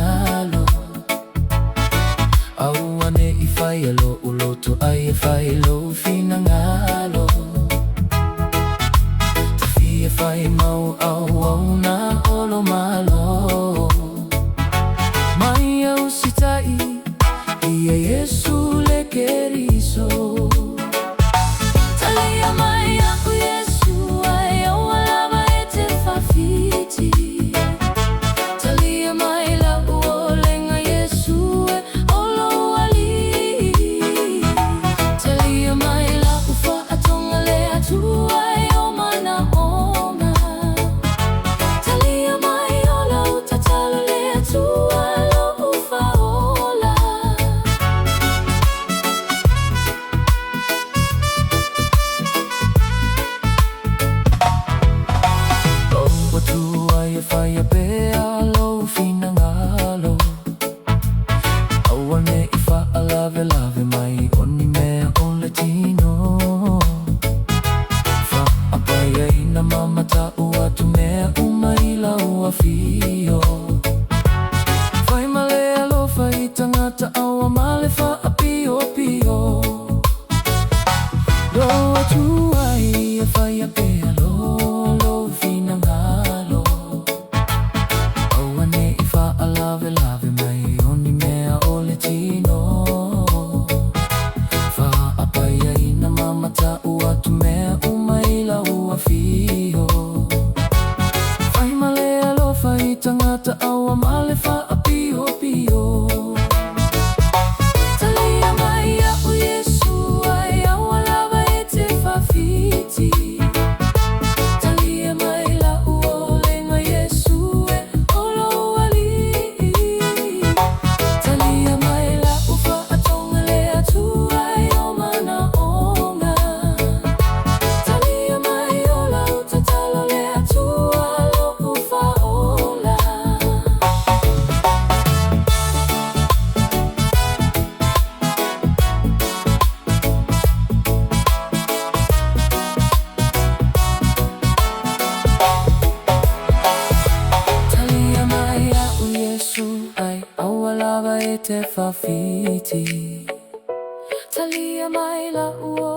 finangalo. Aua ne I whaialo uloto ai e whailo finangalo. Te fia whai mau au na olo malo. Mai au sitai ia Iesu le keriso. Talia mai aku Iesu ai au alama e te whawhiti. Talia mai la uolenga Iesu e olo ali. Talia mai la ufa atonga le Atua e o mana onga. Talia mai olo tatalo le Atua lo ufa ola. O Atua e whai a pea lo finangalo. Aua ne I wha alave lave mai oni mea o le tino. Wha apaia ina mamata ua tu mea umai la ua fio. Whai male alo whai tangata aua male wha a pio pio. Lo Atua e whai a pea lo finangalo. Aua ne I wha alave lave mai oni mea o le tino. Wha apaia ina mamata ua tu mea umai la ua fio. Whai male alo whai tangata aua male wha a pio pio. Talia mai aku Iesu ai aua lava e te whawhiti. Talia mai la uolenga Iesu e olo ali. Talia mai la ufa atonga le Atua e o mana onga. Talia mai ola utatalo le Atua lo ufa ola. Talia mai aku Iesu ai aua lava e te whawhiti. Talia mai la ua